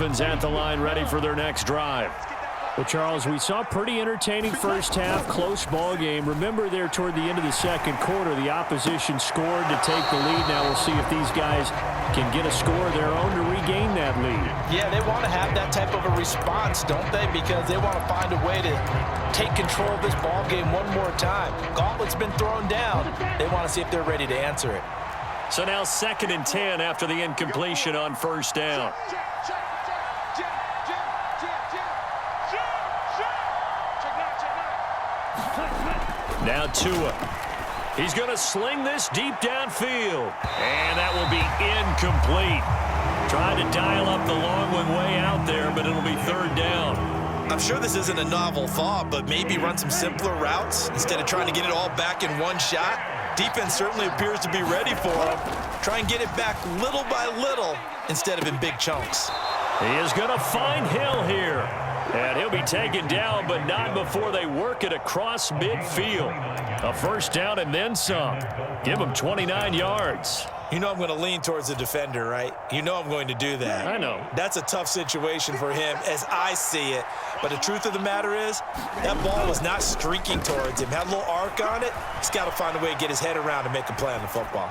At the line, ready for their next drive. Well, Charles, we saw a pretty entertaining first half, close ball game. Remember there toward the end of the second quarter, the opposition scored to take the lead. Now we'll see if these guys can get a score of their own to regain that lead. Yeah, they want to have that type of a response, don't they? Because they want to find a way to take control of this ball game one more time. Gauntlet's been thrown down. They want to see if they're ready to answer it. So now 2nd and 10 after the incompletion on first down. Now Tua. He's going to sling this deep downfield. And that will be incomplete. Trying to dial up the long one way out there, but it'll be 3rd down. I'm sure this isn't a novel thought, but maybe run some simpler routes instead of trying to get it all back in one shot. Defense certainly appears to be ready for him. Try and get it back little by little instead of in big chunks. He is going to find Hill here. And he'll be taken down, but not before they work it across midfield. A 1st down and then some. Give him 29 yards. You know I'm going to lean towards the defender, right? You know I'm going to do that. I know. That's a tough situation for him as I see it. But the truth of the matter is, that ball was not streaking towards him. Had a little arc on it. He's got to find a way to get his head around and make a play on the football.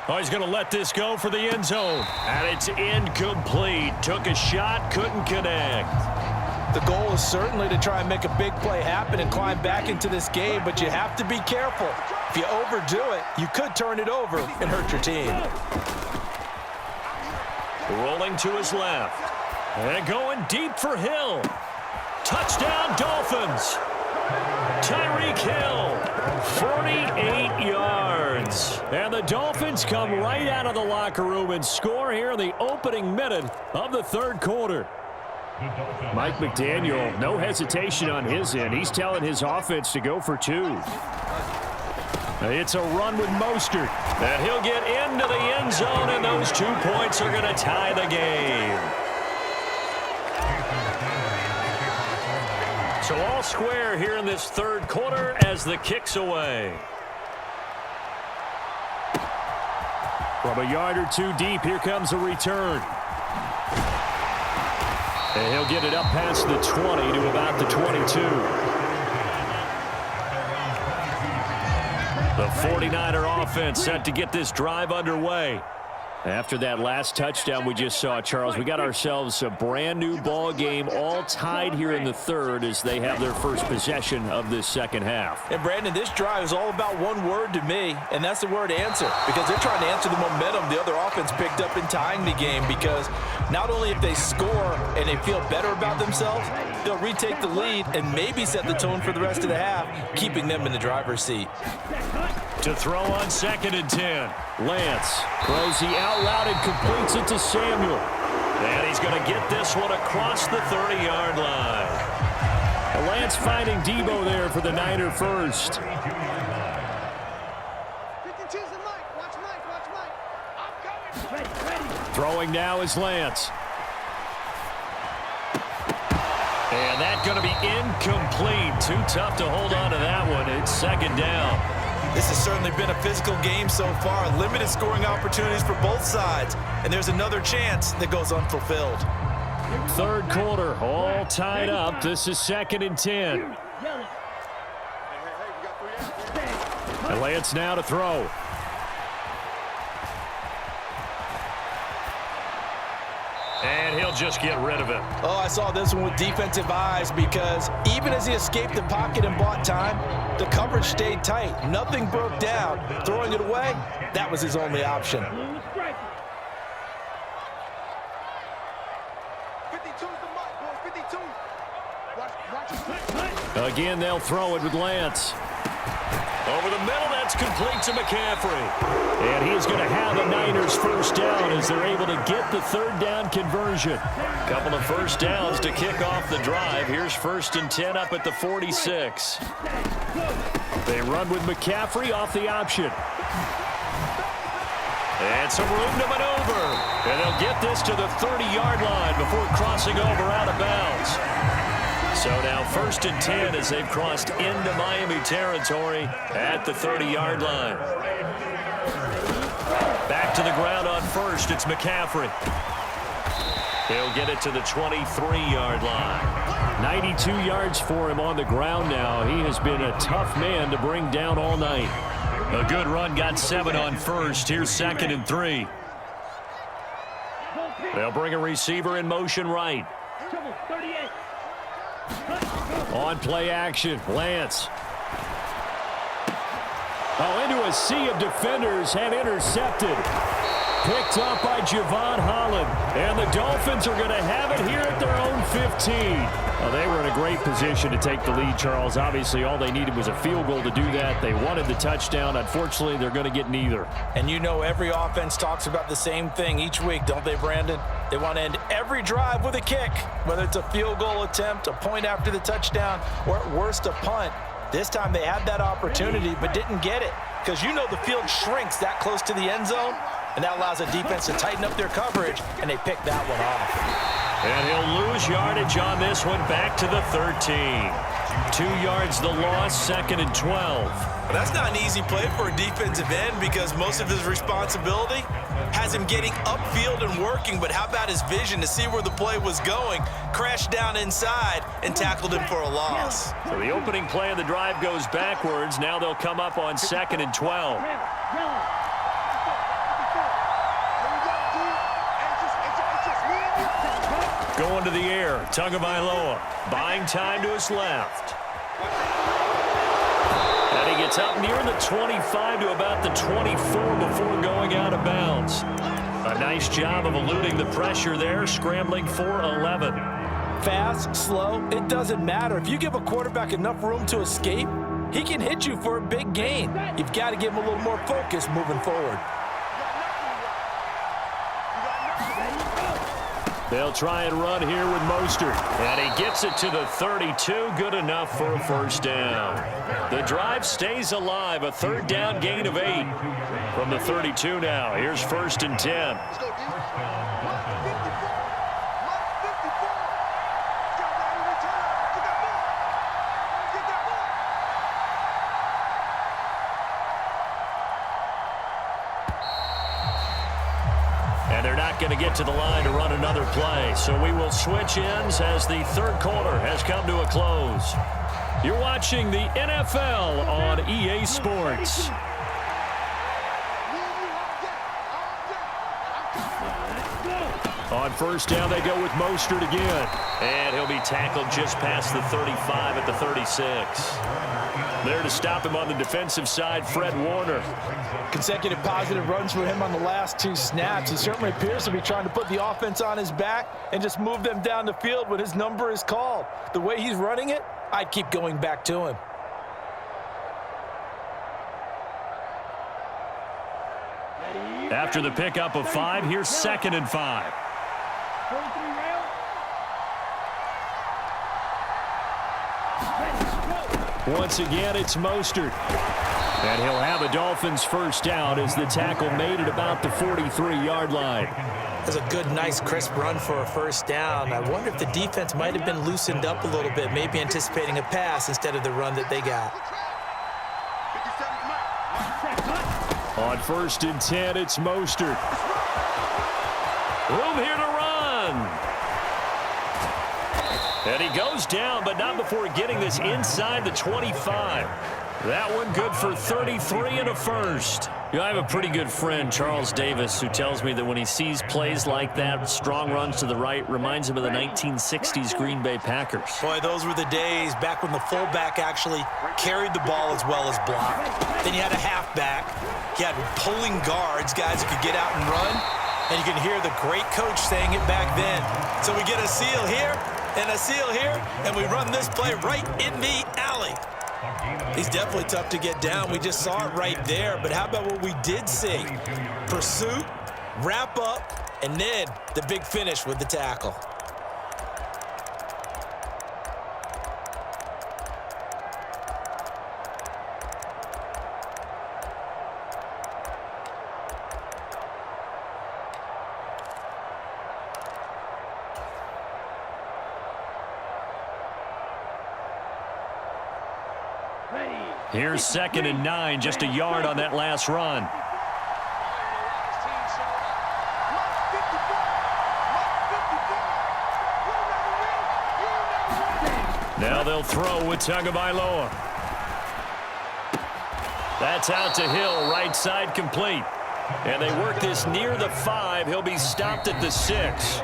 Oh, he's going to let this go for the end zone. And it's incomplete. Took a shot, couldn't connect. The goal is certainly to try and make a big play happen and climb back into this game, but you have to be careful. If you overdo it, you could turn it over and hurt your team. Rolling to his left. And going deep for Hill. Touchdown, Dolphins. Tyreek Hill, 48 yards. And the Dolphins come right out of the locker room and score here in the opening minute of the 3rd quarter. Mike McDaniel, no hesitation on his end. He's telling his offense to go for 2. It's a run with Mostert. And he'll get into the end zone, and those 2 points are going to tie the game. So all square here in this 3rd quarter as the kick's away. From a yard or 2 deep, here comes a return. And he'll get it up past the 20 to about the 22. The 49er offense set to get this drive underway. After that last touchdown we just saw, Charles, we got ourselves a brand new ball game, all tied here in the 3rd as they have their first possession of this 2nd half. And Brandon, this drive is all about one word to me, and that's the word answer, because they're trying to answer the momentum the other offense picked up in tying the game, because not only if they score and they feel better about themselves, they'll retake the lead and maybe set the tone for the rest of the half, keeping them in the driver's seat. To throw on 2nd and 10. Lance throws the out route and completes it to Samuel. And he's going to get this one across the 30-yard line. Lance finding Debo there for the Niner first. 52's the Mike. Watch Mike. I'm coming. Ready. Throwing now is Lance. And that's going to be incomplete. Too tough to hold on to that one. It's 2nd down. This has certainly been a physical game so far. Limited scoring opportunities for both sides. And there's another chance that goes unfulfilled. 3rd quarter, all tied up. This is 2nd and 10. And Lance now to throw. And he'll just get rid of it. Oh, I saw this one with defensive eyes, because even as he escaped the pocket and bought time, the coverage stayed tight. Nothing broke down. Throwing it away, that was his only option. 52's the Mike, boy. 52. Again, they'll throw it with Lance. Over the middle, that's complete to McCaffrey. And he is going to have the Niners first down as they're able to get the 3rd down conversion. Couple of first downs to kick off the drive. Here's 1st and 10 up at the 46. They run with McCaffrey off the option. And some room to maneuver. And they'll get this to the 30-yard line before crossing over out of bounds. So now 1st and 10 as they've crossed into Miami territory at the 30-yard line. Back to the ground on 1st. It's McCaffrey. He'll get it to the 23-yard line. 92 yards for him on the ground now. He has been a tough man to bring down all night. A good run, got 7 on first. Here's 2nd and 3. They'll bring a receiver in motion right. On play action, Lance. Oh, into a sea of defenders and intercepted. Picked up by Javon Holland. And the Dolphins are going to have it here at their own 15. Well, they were in a great position to take the lead, Charles. Obviously, all they needed was a field goal to do that. They wanted the touchdown. Unfortunately, they're going to get neither. And you know every offense talks about the same thing each week, don't they, Brandon? They want to end every drive with a kick, whether it's a field goal attempt, a point after the touchdown, or at worst a punt. This time they had that opportunity but didn't get it because you know the field shrinks that close to the end zone, and that allows the defense to tighten up their coverage, and they pick that one off. And he'll lose yardage on this one, back to the 13. 2 yards the loss, 2nd and 12. Well, that's not an easy play for a defensive end because most of his responsibility has him getting upfield and working, but how about his vision to see where the play was going, crashed down inside, and tackled him for a loss. So the opening play of the drive goes backwards. Now they'll come up on 2nd and 12. Going to the air, Tagovailoa, buying time to his left. And he gets up near the 25 to about the 24 before going out of bounds. A nice job of eluding the pressure there, scrambling for 11. Fast, slow, it doesn't matter. If you give a quarterback enough room to escape, he can hit you for a big gain. You've got to give him a little more focus moving forward. They'll try and run here with Mostert. And he gets it to the 32. Good enough for a first down. The drive stays alive. A 3rd down gain of 8 from the 32 now. Here's 1st and 10. Let's go, D. And they're not going to get to the line to run another play. So we will switch ends as the 3rd quarter has come to a close. You're watching the NFL on EA Sports. On 1st down, they go with Mostert again. And he'll be tackled just past the 35 at the 36. There to stop him on the defensive side, Fred Warner. Consecutive positive runs for him on the last 2 snaps. He certainly appears to be trying to put the offense on his back and just move them down the field when his number is called. The way he's running it, I'd keep going back to him. After the pickup of 5, here's 2nd and 5. Once again, it's Mostert. And he'll have a Dolphins first down as the tackle made at about the 43-yard line. That's a good, nice, crisp run for a first down. I wonder if the defense might have been loosened up a little bit, maybe anticipating a pass instead of the run that they got. On 1st and 10, it's Mostert. Room here to run. And he goes down, but not before getting this inside the 25. That one good for 33 and a first. You know, I have a pretty good friend, Charles Davis, who tells me that when he sees plays like that, strong runs to the right, reminds him of the 1960s Green Bay Packers. Boy, those were the days back when the fullback actually carried the ball as well as blocked. Then you had a halfback. You had pulling guards, guys who could get out and run. And you can hear the great coach saying it back then. So we get a seal here and a seal here, and we run this play right in the alley. He's definitely tough to get down. We just saw it right there. But how about what we did see? Pursuit, wrap up, and then the big finish with the tackle. Here's 2nd and 9, just a yard on that last run. Now they'll throw with Tagovailoa. That's out to Hill, right side complete. And they work this near the 5. He'll be stopped at the 6.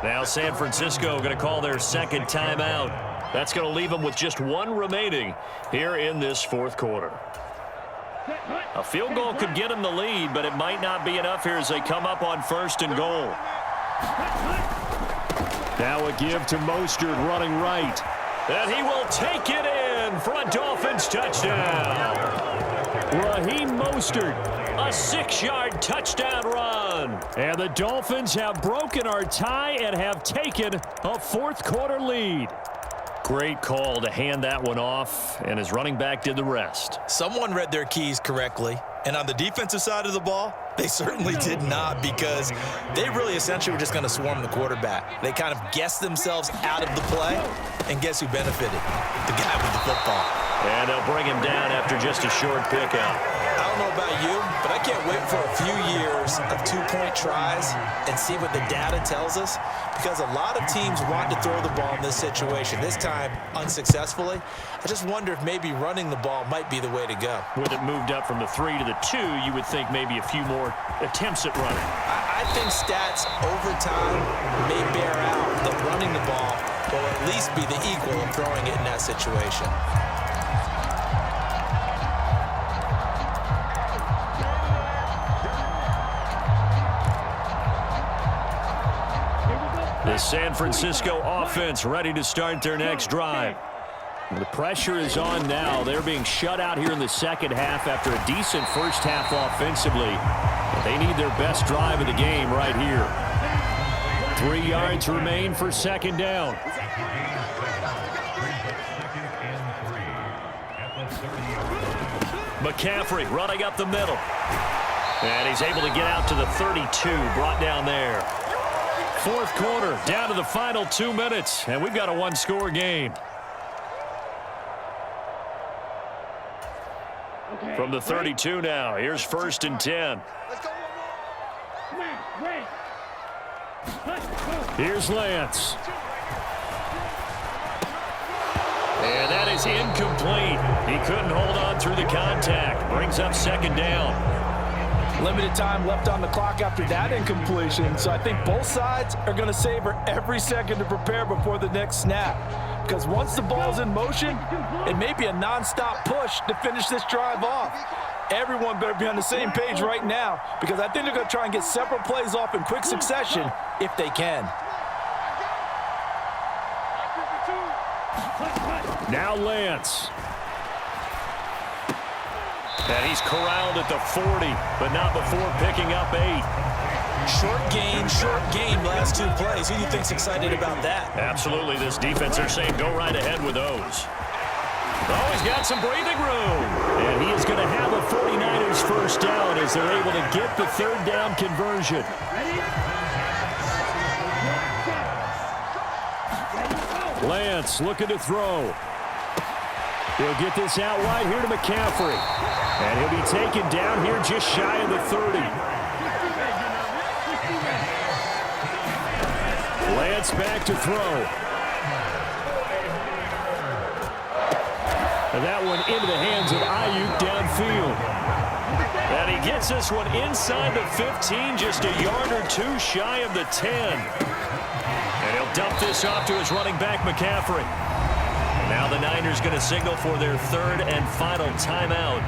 Now San Francisco going to call their second timeout. That's going to leave them with just 1 remaining here in this fourth quarter. A field goal could get them the lead, but it might not be enough here as they come up on 1st and goal. Now a give to Mostert running right. And he will take it in for a Dolphins touchdown. Raheem Mostert, a 6-yard touchdown run. And the Dolphins have broken our tie and have taken a fourth quarter lead. Great call to hand that one off, and his running back did the rest. Someone read their keys correctly, and on the defensive side of the ball, they certainly did not, because they really essentially were just going to swarm the quarterback. They kind of guessed themselves out of the play, and guess who benefited? The guy with the football. And they'll bring him down after just a short pickup. I don't know about you, but I can't wait for a few years of 2-point tries and see what the data tells us, because a lot of teams want to throw the ball in this situation, this time unsuccessfully. I just wonder if maybe running the ball might be the way to go. With it moved up from the 3 to the 2, you would think maybe a few more attempts at running. I think stats over time may bear out that running the ball will at least be the equal of throwing it in that situation. The San Francisco offense ready to start their next drive. The pressure is on now. They're being shut out here in the second half after a decent first half offensively. But they need their best drive of the game right here. 3 yards remain for second down. McCaffrey running up the middle. And he's able to get out to the 32, brought down there. Fourth quarter, down to the final 2 minutes, and we've got a 1-score game. From the 32 now, here's 1st and 10. Here's Lance. And that is incomplete. He couldn't hold on through the contact. Brings up second down. Limited time left on the clock after that incompletion, so I think both sides are going to savor every second to prepare before the next snap. Because once the ball's in motion, it may be a nonstop push to finish this drive off. Everyone better be on the same page right now, because I think they're going to try and get several plays off in quick succession if they can. Now Lance. And he's corralled at the 40, but not before picking up 8. Short game, last 2 plays. Who do you think's excited about that? Absolutely, this defense, they're saying go right ahead with those. Oh, he's got some breathing room. And he is going to have a 49ers first down as they're able to get the third down conversion. Lance looking to throw. He'll get this out wide here to McCaffrey. And he'll be taken down here just shy of the 30. Lance back to throw. And that one into the hands of Ayuk downfield. And he gets this one inside the 15, just a yard or 2 shy of the 10. And he'll dump this off to his running back, McCaffrey. Now the Niners going to signal for their third and final timeout,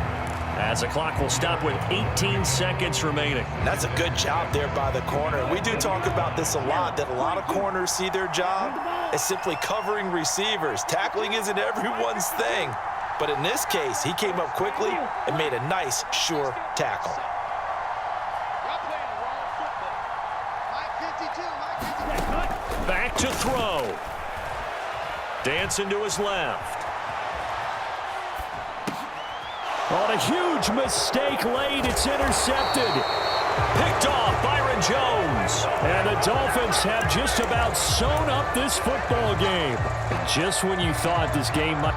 as the clock will stop with 18 seconds remaining. That's a good job there by the corner. We do talk about this a lot, that a lot of corners see their job as simply covering receivers. Tackling isn't everyone's thing. But in this case, he came up quickly and made a nice, sure tackle. Back to throw. Dancing to his left. On a huge mistake late, it's intercepted. Picked off Byron Jones. And the Dolphins have just about sewn up this football game. Just when you thought this game might...